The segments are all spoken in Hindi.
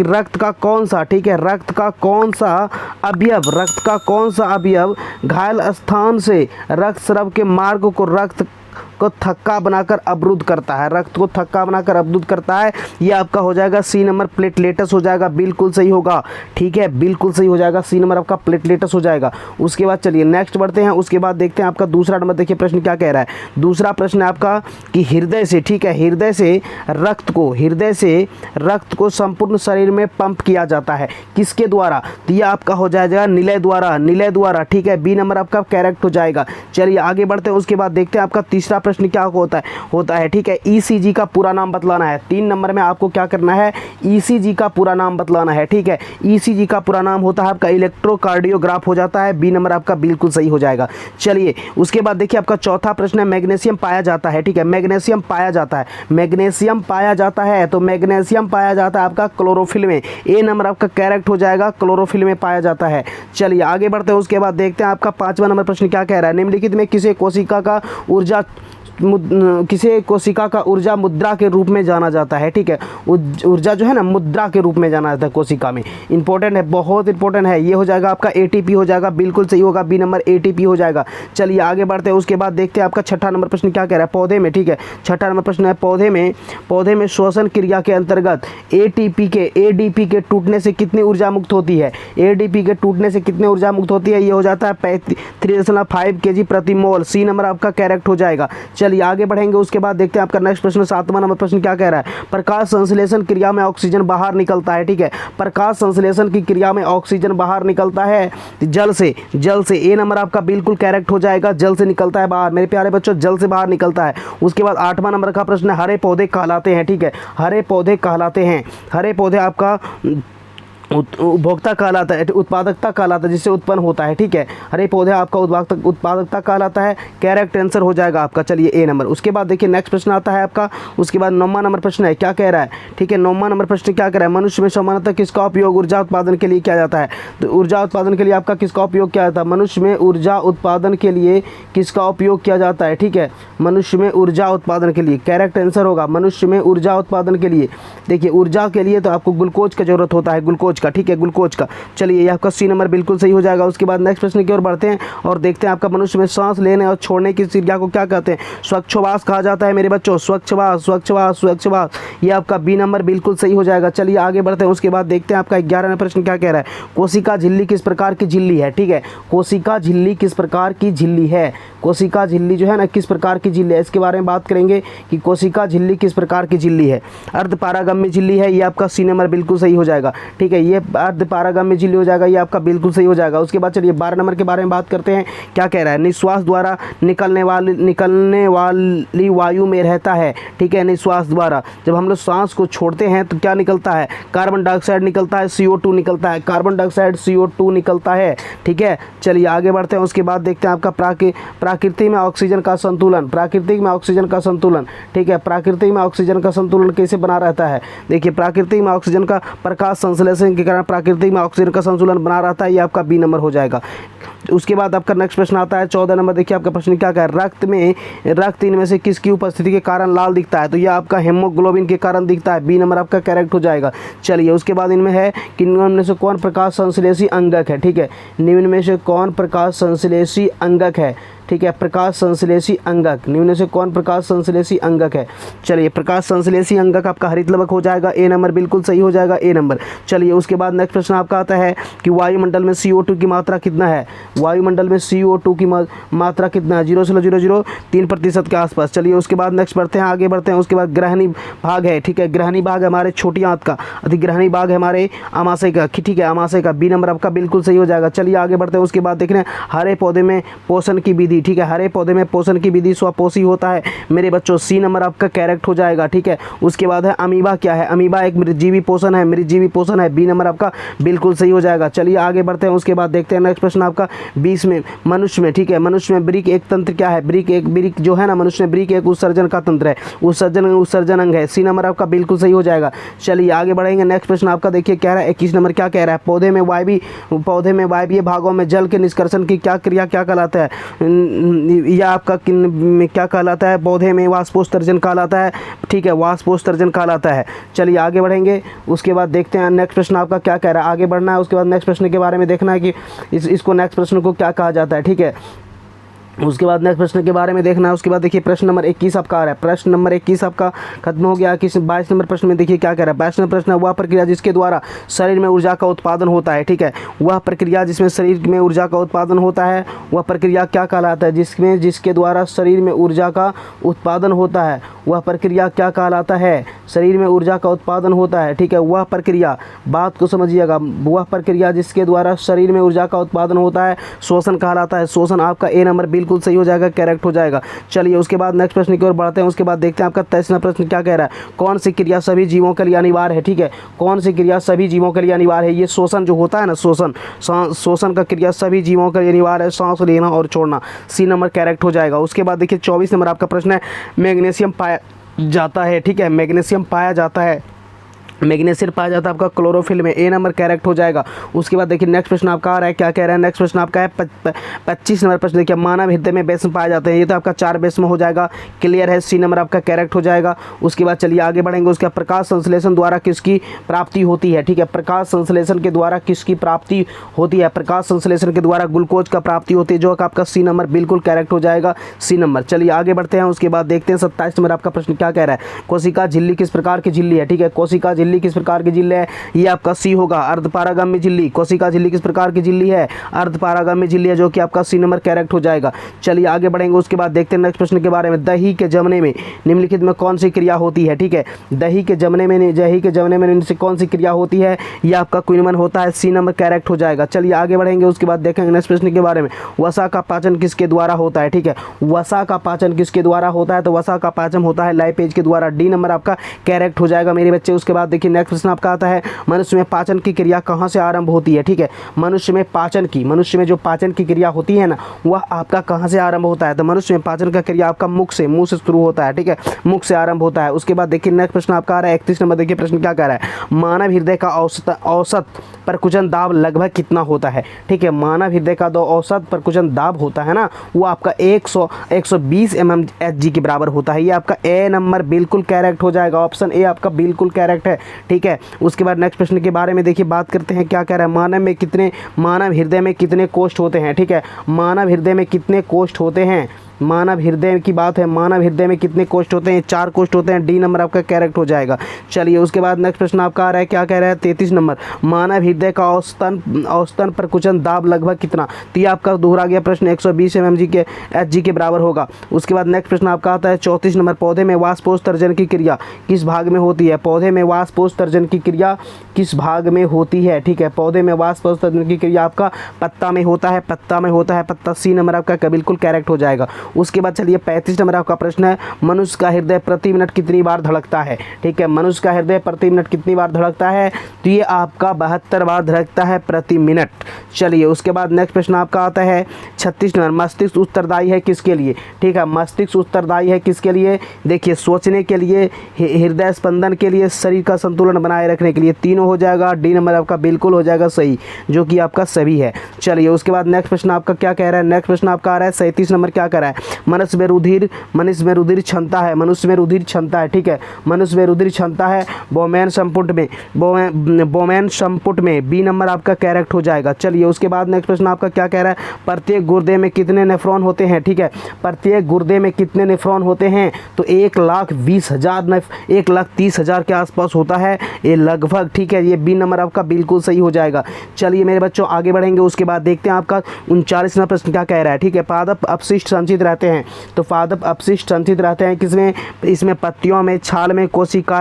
कि रक्त का कौन सा, ठीक है, रक्त का कौन सा अवयव, रक्त का कौन सा अवयव घायल स्थान से रक्त स्राव के मार्ग को रक्त को थक्का बनाकर अवरुद्ध करता है, रक्त को थक्का बनाकर अवरुद्ध करता है। ये आपका हो जाएगा सी नंबर, प्लेटलेटस हो जाएगा, बिल्कुल सही होगा, ठीक है, बिल्कुल सही हो जाएगा, सी नंबर आपका प्लेटलेटस हो जाएगा। उसके बाद चलिए नेक्स्ट बढ़ते हैं, उसके बाद देखते हैं आपका दूसरा नंबर। देखिए प्रश्न क्या कह रहा है, दूसरा प्रश्न है आपका कि हृदय से, ठीक है, हृदय से रक्त को संपूर्ण शरीर में पंप किया जाता है, किसके द्वारा, तो ये आपका हो जाएगा निलय द्वारा, ठीक है, बी नंबर आपका करेक्ट हो जाएगा। चलिए आगे बढ़ते हैं, उसके बाद देखते हैं आपका तीसरा प्रश्न क्या होता है, ठीक है, ईसीजी का पूरा नाम बतलाना है। 3 नंबर में आपको क्या करना है, ईसीजी का पूरा नाम बतलाना है, ठीक है, ईसीजी का पूरा नाम होता है आपका इलेक्ट्रोकार्डियोग्राफ हो जाता है, बी नंबर आपका बिल्कुल सही हो जाएगा। चलिए उसके बाद देखिए आपका चौथा प्रश्न है, मैग्नीशियम पाया जाता है, ठीक है, मैग्नीशियम पाया जाता है, तो मैग्नीशियम पाया जाता है आपका क्लोरोफिल में, ए नंबर आपका करेक्ट हो जाएगा, क्लोरोफिल में पाया जाता है। चलिए आगे बढ़ते हैं, उसके बाद देखते हैं आपका 5वां नंबर प्रश्न क्या कह रहा है, निम्नलिखित में किसे कोशिका का ऊर्जा मुद्रा के रूप में जाना जाता है, ठीक है, ऊर्जा जो है ना मुद्रा के रूप में जाना जाता है कोशिका में, इंपॉर्टेंट है, बहुत इंपॉर्टेंट है। ये हो जाएगा आपका एटीपी हो जाएगा, बिल्कुल सही होगा, बी नंबर एटीपी हो जाएगा। चलिए आगे बढ़ते हैं, उसके बाद देखते हैं आपका छठा नंबर प्रश्न क्या कह रहा है, पौधे में, ठीक है, छठा नंबर प्रश्न है, पौधे में श्वसन क्रिया के अंतर्गत एडीपी के टूटने से कितनी ऊर्जा मुक्त होती है, एडीपी के टूटने से कितनी ऊर्जा मुक्त होती है, ये हो जाता है 3.5 kg प्रति मोल, सी नंबर आपका करेक्ट हो जाएगा। चलिए आगे बढ़ेंगे, उसके बाद देखते हैं आपका नेक्स्ट प्रश्न 7वां नंबर प्रश्न क्या कह रहा है, प्रकाश संश्लेषण क्रिया में ऑक्सीजन बाहर निकलता है, ठीक है, प्रकाश संश्लेषण की क्रिया में ऑक्सीजन बाहर निकलता है जल से, ए नंबर आपका बिल्कुल करेक्ट हो जाएगा, जल से निकलता है बाहर, मेरे प्यारे बच्चों, जल से बाहर निकलता है। उसके बाद 8वां नंबर का प्रश्न है, हरे पौधे कहलाते हैं, ठीक है, हरे पौधे आपका उपभोक्ता कहलाता है, उत्पादकता कहलाता है, जिससे उत्पन्न होता है, ठीक है, हरे पौधे आपका उत्पादकता कहलाता है, करेक्ट आंसर हो जाएगा आपका। चलिए ए नंबर। उसके बाद देखिए नेक्स्ट प्रश्न आता है आपका, उसके बाद 9वां नंबर प्रश्न है, क्या कह रहा है, ठीक है, 9वां नंबर प्रश्न क्या कह रहा है, मनुष्य में सामान्यतः किसका उपयोग ऊर्जा उत्पादन के लिए किया जाता है, तो ऊर्जा उत्पादन के लिए आपका किसका उपयोग किया जाता है, मनुष्य में ऊर्जा उत्पादन के लिए किसका उपयोग किया जाता है, ठीक है, मनुष्य में ऊर्जा उत्पादन के लिए, करेक्ट आंसर होगा मनुष्य में ऊर्जा उत्पादन के लिए। देखिए ऊर्जा के लिए तो आपको ग्लूकोज का जरूरत होता है, ग्लूकोज का, ठीक है, ग्लूकोज का। चलिए ये आपका सी नंबर बिल्कुल सही हो जाएगा। उसके बाद नेक्स्ट प्रश्न की ओर बढ़ते हैं और देखते हैं आपका मनुष्य में सांस लेने और छोड़ने की क्रिया को क्या कहते हैं, स्वच्छवास कहा जाता है मेरे बच्चों, स्वच्छवास, ये आपका बी नंबर बिल्कुल सही हो जाएगा। चलिए आगे बढ़ते हैं। उसके बाद देखते हैं आपका 11वां प्रश्न क्या कह रहा है, कोशिका झिल्ली किस प्रकार की झिल्ली है, ठीक है, कोशिका झिल्ली किस प्रकार की झिल्ली है, कोशिका झिल्ली जो है ना किस प्रकार की झिल्ली है, इसके बारे में बात करेंगे कि कोशिका झिल्ली किस प्रकार की झिल्ली है, अर्धपारागम्य झिल्ली है, ये आपका सी नंबर बिल्कुल सही हो जाएगा, ठीक है, ये अर्धपारागम्य झिल्ली हो जाएगा, ये आपका बिल्कुल सही हो जाएगा। उसके बाद चलिए 12 नंबर के बारे में बात करते हैं, क्या कह रहा है, निश्वास द्वारा निकलने वाली वायु में रहता है, ठीक है, निश्वास द्वारा जब हम लोग सांस को छोड़ते हैं तो क्या निकलता है, कार्बन डाइऑक्साइड निकलता है, CO2 निकलता है, कार्बन डाइऑक्साइड CO2 निकलता है, ठीक है। चलिए आगे बढ़ते हैं। उसके बाद देखते हैं आपका प्रकृति में ऑक्सीजन का संतुलन, प्राकृतिक में ऑक्सीजन का संतुलन, ठीक है, प्राकृतिक में ऑक्सीजन का संतुलन कैसे बना रहता है, देखिए प्राकृतिक में ऑक्सीजन का प्रकाश संश्लेषण के कारण प्राकृतिक में ऑक्सीजन का संतुलन बना रहता है, ये आपका बी नंबर हो जाएगा। उसके बाद आपका नेक्स्ट प्रश्न आता है 14 नंबर। देखिए आपका प्रश्न क्या है, रक्त इनमें से किसकी उपस्थिति के कारण लाल दिखता है, तो यह आपका हेमोग्लोबिन के कारण दिखता है, बी नंबर आपका करेक्ट हो जाएगा। चलिए उसके बाद इनमें है कि निम्न में से कौन प्रकाश संश्लेषी अंगक है, ठीक है, निम्न में से कौन प्रकाश संश्लेषी अंगक है, ठीक है, प्रकाश संश्लेषी अंगक, निम्न से कौन प्रकाश संश्लेषी अंगक है। चलिए प्रकाश संश्लेषी अंगक आपका हरित लवक हो जाएगा, ए नंबर बिल्कुल सही हो जाएगा, ए नंबर। चलिए उसके बाद नेक्स्ट प्रश्न आपका आता है कि वायुमंडल में CO2 की मात्रा कितना है, वायुमंडल में CO2 की मात्रा कितना है, 0.003% के आसपास। चलिए उसके बाद नेक्स्ट बढ़ते हैं, आगे बढ़ते हैं। उसके बाद ग्रहणी भाग है, ठीक है, ग्रहणी भाग हमारे छोटी आंत का, अधिग्रहणी भाग है हमारे आमाशय का, ठीक है, आमाशय का, बी नंबर आपका बिल्कुल सही हो जाएगा। चलिए आगे बढ़ते हैं। उसके बाद देख रहे हैं हरे पौधे में पोषण की विधि, ठीक है, हरे पौधे में पोषण की विधि स्वपोषी होता है मेरे बच्चों, सी नंबर आपका करेक्ट हो जाएगा, ठीक है। उसके बाद है अमीबा, क्या है, अमीबा एक मृतजीवी पोषण है, मृतजीवी पोषण है, बी नंबर आपका बिल्कुल सही हो जाएगा। चलिए आगे बढ़ते हैं। उसके बाद देखते हैं नेक्स्ट प्रश्न आपका 20 में, मनुष्य में, ठीक है, मनुष्य में ब्रिक एक तंत्र क्या है, ब्रिक जो है ना मनुष्य में ब्रिक एक उत्सर्जन का तंत्र है, उत्सर्जन अंग है, सी नंबर आपका बिल्कुल सही हो जाएगा। चलिए आगे बढ़ेंगे। नेक्स्ट प्रश्न आपका देखिए कह रहा है 21 नंबर क्या कह रहा है, पौधे में वायवीय भागों में जल के निष्कर्षण की क्या क्रिया क्या कहलाता है, यह आपका किन क्या कहलाता है, पौधे में वाष्पोत्सर्जन कहलाता है, ठीक है, वाष्पोत्सर्जन कहलाता है। चलिए आगे बढ़ेंगे, उसके बाद देखते हैं नेक्स्ट प्रश्न आपका क्या कह रहा है, आगे बढ़ना है। उसके बाद नेक्स्ट प्रश्न के बारे में देखना है कि इसको नेक्स्ट प्रश्न को क्या कहा जाता है, ठीक है। उसके बाद नेक्स्ट प्रश्न के बारे में देखना है। उसके बाद देखिए प्रश्न नंबर 21 आपका आ रहा है, प्रश्न नंबर 21 आपका खत्म हो गया। 22 नंबर प्रश्न में देखिए क्या कह रहा है। 22 नंबर प्रश्न, वह प्रक्रिया जिसके द्वारा शरीर में ऊर्जा का उत्पादन होता है, ठीक है, वह प्रक्रिया जिसमें शरीर में ऊर्जा का उत्पादन होता है, वह प्रक्रिया क्या कहलाता है, जिसके द्वारा शरीर में ऊर्जा का उत्पादन होता है, वह प्रक्रिया क्या कहलाता है, शरीर में ऊर्जा का उत्पादन होता है, ठीक है, वह प्रक्रिया, बात को समझिएगा, वह प्रक्रिया जिसके द्वारा शरीर में ऊर्जा का उत्पादन होता है श्वसन कहलाता है। श्वसन आपका ए नंबर बिल्कुल सही हो जाएगा, करेक्ट हो जाएगा। चलिए उसके बाद नेक्स्ट प्रश्न की ओर बढ़ते हैं। उसके बाद देखते हैं आपका 23वां प्रश्न क्या कह रहा है, कौन सी क्रिया सभी जीवों के लिए अनिवार्य है, ठीक है, कौन सी क्रिया सभी जीवों के लिए अनिवार्य है। ये श्वसन जो होता है ना, श्वसन का क्रिया सभी जीवों के लिए अनिवार्य है, सांस लेना और छोड़ना, सी नंबर करेक्ट हो जाएगा। उसके बाद देखिए 24 नंबर आपका प्रश्न है, मैग्नीशियम पाया जाता है, ठीक है, मैग्नीशियम पाया जाता है, मैग्नीशियम पाया जाता है आपका क्लोरोफिल में, ए नंबर करेक्ट हो जाएगा। उसके बाद देखिए नेक्स्ट प्रश्न आपका आ रहा है, क्या कह रहा है, नेक्स्ट प्रश्न आपका है 25 नंबर प्रश्न देखिए, मानव हृदय में बेस्म पाए जाते हैं, ये तो आपका 4 बेस्म हो जाएगा, क्लियर है, सी नंबर आपका करेक्ट हो जाएगा। उसके बाद चलिए आगे बढ़ेंगे। उसके प्रकाश संश्लेषण द्वारा किसकी प्राप्ति होती है, ठीक है, प्रकाश संश्लेषण के द्वारा किसकी प्राप्ति होती है, प्रकाश संश्लेषण के द्वारा ग्लूकोज का प्राप्ति होती है, जो आपका सी नंबर बिल्कुल करेक्ट हो जाएगा, सी नंबर। चलिए आगे बढ़ते हैं। उसके बाद देखते हैं 27 नंबर आपका प्रश्न क्या कह रहा है, कोशिका झिल्ली किस प्रकार की झिल्ली है, ठीक है, कोशिका झिल्ली किस प्रकार की झिल्ली है, ये आपका सी होगा, अर्धपारागम्य झिल्ली। कोशिका झिल्ली किस प्रकार की झिल्ली है, अर्धपारागम्य झिल्ली है, जो कि आपका सी नंबर करेक्ट हो जाएगा। चलिए आगे बढ़ेंगे। उसके बाद देखते हैं नेक्स्ट प्रश्न के बारे में, दही के जमने में निम्नलिखित में कौन सी क्रिया होती है, ठीक है, दही के जमने में निम्न से कौन सी क्रिया होती है, ये आपका क्विनमन होता है, सी नंबर करेक्ट हो जाएगा। चलिए आगे बढ़ेंगे। उसके बाद देखेंगे नेक्स्ट प्रश्न के बारे में, वसा का पाचन किसके द्वारा होता है, ठीक है, वसा का पाचन किसके द्वारा होता है, तो वसा का पाचन होता है लाइपेज के द्वारा, डी नंबर आपका करेक्ट हो जाएगा मेरे बच्चे। उसके बाद देखिए नेक्स्ट प्रश्न आपका आता है, मनुष्य में पाचन की क्रिया कहाँ से आरंभ होती है, ठीक है, मनुष्य में जो पाचन की क्रिया होती है ना, वह आपका कहाँ से आरंभ होता है, तो मनुष्य में पाचन का क्रिया आपका मुख से शुरू होता है, ठीक है, मुख से आरंभ होता है। उसके बाद देखिए नेक्स्ट प्रश्न आपका आ रहा है 31 नंबर, देखिए प्रश्न क्या कह रहा है, मानव हृदय का औसत परकुचन दाब लगभग कितना होता है, ठीक है, मानव हृदय का जो औसत परकुचन दाब होता है ना, वो आपका 120 mmHg के बराबर होता है, ये आपका ए नंबर बिल्कुल करेक्ट हो जाएगा, ऑप्शन ए आपका बिल्कुल करेक्ट है, ठीक है। उसके बाद नेक्स्ट प्रश्न के बारे में देखिए बात करते हैं, क्या कह रहा है, मानव हृदय में कितने कोष्ठ होते हैं, ठीक है, मानव हृदय में कितने कोष्ठ होते हैं, मानव हृदय की बात है, मानव हृदय में कितने कोष्ठ होते हैं, 4 कोष्ठ होते हैं, डी नंबर आपका करेक्ट हो जाएगा। चलिए उसके बाद नेक्स्ट प्रश्न आपका आ रहा है, क्या कह रहा है 33 नंबर, मानव हृदय का औसतन परकुचन दाब लगभग कितना, तो ये आपका दोहरा गया प्रश्न 120 mmHg के बराबर होगा। उसके बाद नेक्स्ट प्रश्न आपका आता है 34 नंबर, पौधे में वाष्पोत्सर्जन की क्रिया किस भाग में होती है, पौधे में वाष्पोत्सर्जन की क्रिया किस भाग में होती है, ठीक है, पौधे में वाष्पोत्सर्जन की क्रिया आपका पत्ता में होता है, पत्ता, सी नंबर आपका बिल्कुल करेक्ट हो जाएगा। उसके बाद चलिए 35 नंबर आपका प्रश्न है, मनुष्य का हृदय प्रति मिनट कितनी बार धड़कता है, ठीक है, मनुष्य का हृदय प्रति मिनट कितनी बार धड़कता है, तो ये आपका 72 बार धड़कता है प्रति मिनट। चलिए उसके बाद नेक्स्ट प्रश्न आपका आता है 36 नंबर, मस्तिष्क उत्तरदायी है किसके लिए, ठीक है, मस्तिष्क उत्तरदायी है किसके लिए, देखिए सोचने के लिए, हृदय स्पंदन के लिए, शरीर का संतुलन बनाए रखने के लिए, तीनों हो जाएगा, डी नंबर आपका बिल्कुल हो जाएगा सही, जो कि आपका सभी है। चलिए उसके बाद नेक्स्ट प्रश्न आपका क्या कह रहा है, नेक्स्ट प्रश्न आपका आ रहा है 37 नंबर, क्या कह रहा है, मनुष्य में रुधिर क्षमता है, मनुष्य में रुधिर क्षमता है, ठीक है, मनुष्य में रुधिर क्षमता है बोमेन संपुट में, बी नंबर आपका करेक्ट हो जाएगा। चलिए उसके बाद नेक्स्ट प्रश्न आपका क्या कह रहा है, प्रत्येक गुर्दे में कितने नेफ्रॉन होते हैं, ठीक है, प्रत्येक गुर्दे में कितने नेफ्रॉन होते हैं, तो 1,30,000 के आसपास होता है ये लगभग, ठीक है, ये बी नंबर आपका बिल्कुल सही हो जाएगा। चलिए मेरे बच्चों आगे बढ़ेंगे। उसके बाद देखते हैं आपका 39 नंबर प्रश्न क्या कह रहा है, ठीक है, पादप अपशिष्ट संचित रहते हैं, तो पादप अपशिष्ट संचित रहते हैं किसमें, इसमें पत्तियों में, छाल में, कोशिका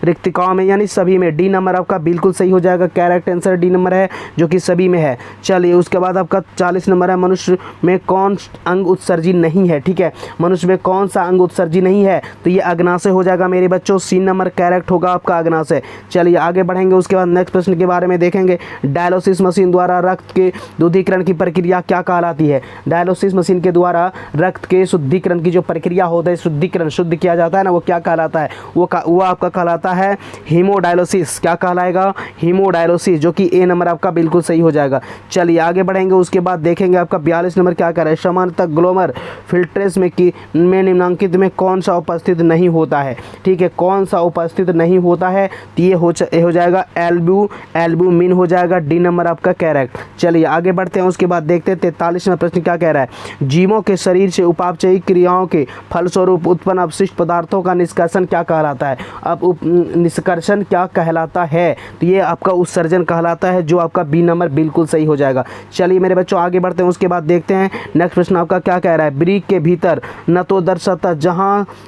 रिक्तिकाओं में, यानी सभी में, डी नंबर आपका बिल्कुल सही हो जाएगा, करेक्ट आंसर डी नंबर है, जो कि सभी में है। चलिए उसके बाद आपका 40 नंबर है, मनुष्य में कौन अंग उत्सर्जी नहीं है, ठीक है, मनुष्य में कौन सा अंग उत्सर्जी नहीं है, तो ये अग्नाशय हो जाएगा मेरे बच्चों, सी नंबर करेक्ट होगा आपका अग्नाशय। चलिए आगे बढ़ेंगे। उसके बाद नेक्स्ट प्रश्न के बारे में देखेंगे, डायलिसिस मशीन द्वारा रक्त के दुधीकरण की प्रक्रिया क्या कहलाती है, डायलिसिस मशीन के द्वारा रक्त के शुद्धिकरण की जो प्रक्रिया होता है, शुद्धिकरण, शुद्ध किया जाता है ना, वो क्या कहलाता है, वो आपका कहलाता है हीमोडायलिसिस। क्या कहलाएगा, हीमोडायलिसिस, जो कि ए नंबर आपका बिल्कुल सही हो जाएगा। चलिए आगे बढ़ेंगे, उसके बाद देखेंगे आपका 42 नंबर क्या कह रहा है, सामान्यतः ग्लोमर फिल्ट्रेस में निम्नलिखित में कौन सा उपस्थित नहीं होता है। ठीक है, कौन सा उपस्थित नहीं होता है, तो ये हो जाएगा एल्ब्यूमिन हो जाएगा, डी नंबर आपका करेक्ट। चलिए आगे बढ़ते हैं, उसके बाद देखते हैं 43 नंबर प्रश्न क्या कह रहा है, जीवों के शरीर से उपापचयी क्रियाओं के फलस्वरूप उत्पन्न अवशिष्ट पदार्थों का निष्कर्षण क्या कहलाता है। अब निष्कर्षण क्या कहलाता है, तो ये आपका उत्सर्जन कहलाता है, जो आपका बी नंबर बिल्कुल सही हो जाएगा। चलिए मेरे बच्चों आगे बढ़ते हैं, उसके बाद देखते हैं नेक्स्ट प्रश्न आपका क्या कह रहा है, ब्रिक के भीतर न तो दर्शता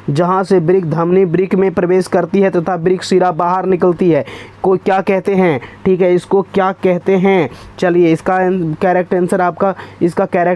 जहां से ब्रिक धमनी ब्रिक में प्रवेश करती है तथा ब्रिक सिरा बाहर निकलती है, को क्या कहते हैं। ठीक है, इसको क्या कहते हैं। चलिए इसका करेक्ट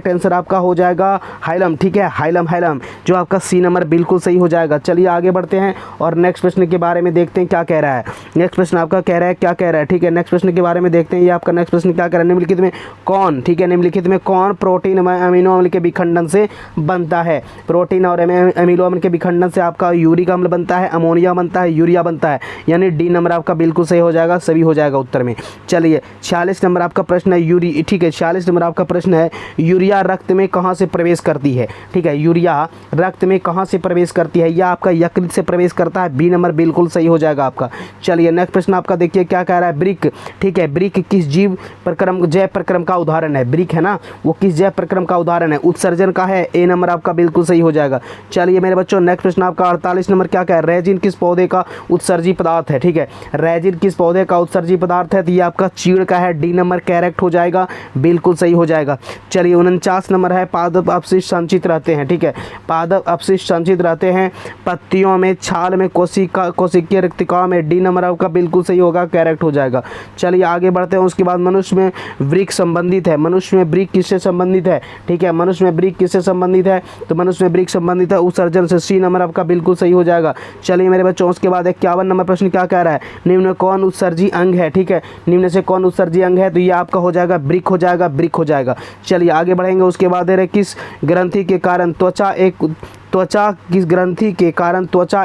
आंसर आपका हो जाएगा हाइलम। ठीक है, हाइलम, जो आपका सी नंबर बिल्कुल सही हो जाएगा। चलिए आगे बढ़ते हैं और नेक्स्ट प्रश्न के बारे में देखते हैं क्या कह रहा है। नेक्स्ट प्रश्न आपका क्या कह रहा है। ठीक है, नेक्स्ट प्रश्न के बारे में देखते हैं, ये आपका नेक्स्ट प्रश्न क्या कह रहा है, निम्नलिखित में कौन, ठीक है, निम्नलिखित में कौन प्रोटीन अमीनो अम्ल के विखंडन से बनता है। प्रोटीन और अमीनो अम्ल के विखंडन से आपका यूरिक अम्ल बनता है, अमोनिया बनता है, यूरिया बनता है, यानी डी नंबर आपका बिल्कुल सही हो जाएगा, सभी हो जाएगा उत्तर में। चलिए 46 नंबर आपका प्रश्न है ठीक है, 46 नंबर आपका प्रश्न है, यूरिया रक्त में कहाँ से प्रवेश करती है। ठीक है, यूरिया रक्त में कहाँ से प्रवेश करती है, यह आपका यकृत से प्रवेश करता है, बी नंबर बिल्कुल सही हो जाएगा आपका। चलिए नेक्स्ट प्रश्न आपका देखिए क्या कह रहा है, ब्रिक। ठीक है, ब्रिक किस जैव प्रक्रम का उदाहरण है। ब्रिक है ना, वो किस जैव प्रक्रम का उदाहरण है, उत्सर्जन का है, ए नंबर आपका बिल्कुल सही हो जाएगा। चलिए मेरे बच्चों नेक्स्ट प्रश्न आपका 48 नंबर क्या कह रहा है, रेजिन किस पौधे का उत्सर्जी पदार्थ है। ठीक है, रेजिन किस पौधे का उत्सर्जी पदार्थ है, तो ये आपका चीड़ का है, डी नंबर करेक्ट हो जाएगा, बिल्कुल सही हो जाएगा। चलिए 49 नंबर है, पादप अपशिष्ट संचित रहते हैं। ठीक है, पादप अपशिष्ट संचित रहते हैं पत्तियों में, छाल में, कोशिकीय रिक्तिकाओं में, डी नंबर आपका बिल्कुल सही होगा, करेक्ट हो जाएगा। चलिए आगे बढ़ते हैं, उसके बाद मनुष्य में वृक्क संबंधित है। मनुष्य में वृक्क किससे संबंधित है। ठीक है, मनुष्य में वृक्क किससे संबंधित है, तो मनुष्य में वृक्क संबंधित है उत्सर्जन से, सी नंबर आपका बिल्कुल सही हो जाएगा। चलिए मेरे बच्चों उसके बाद 51 नंबर प्रश्न क्या कह रहा है, निम्न कौन उत्सर्जी अंग है। ठीक है, निम्न से कौन उत्सर्जी अंग है, तो ये आपका हो जाएगा ब्रिक हो जाएगा। चलिए आगे बढ़ेंगे, उसके बाद किस ग्रंथि के कारण त्वचा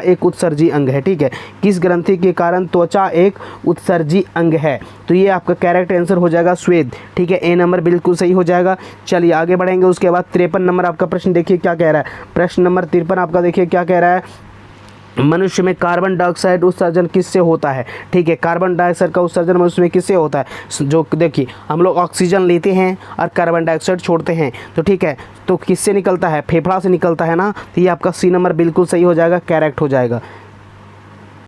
एक उत्सर्जी अंग है। ठीक है, किस ग्रंथि के कारण त्वचा एक उत्सर्जी अंग है, तो ये आपका करेक्ट आंसर हो जाएगा स्वेद। ठीक है, ए नंबर बिल्कुल सही हो जाएगा। चलिए आगे बढ़ेंगे, उसके बाद 53 नंबर आपका प्रश्न देखिए क्या कह रहा है, प्रश्न नंबर 53 आपका देखिए क्या कह रहा है, मनुष्य में कार्बन डाइऑक्साइड उत्सर्जन किससे होता है। ठीक है, कार्बन डाइऑक्साइड का उत्सर्जन मनुष्य में किससे होता है, जो देखिए हम लोग ऑक्सीजन लेते हैं और कार्बन डाइऑक्साइड छोड़ते हैं, तो ठीक है, तो किससे निकलता है, फेफड़ा से निकलता है ना, तो ये आपका सी नंबर बिल्कुल सही हो जाएगा, करेक्ट हो जाएगा।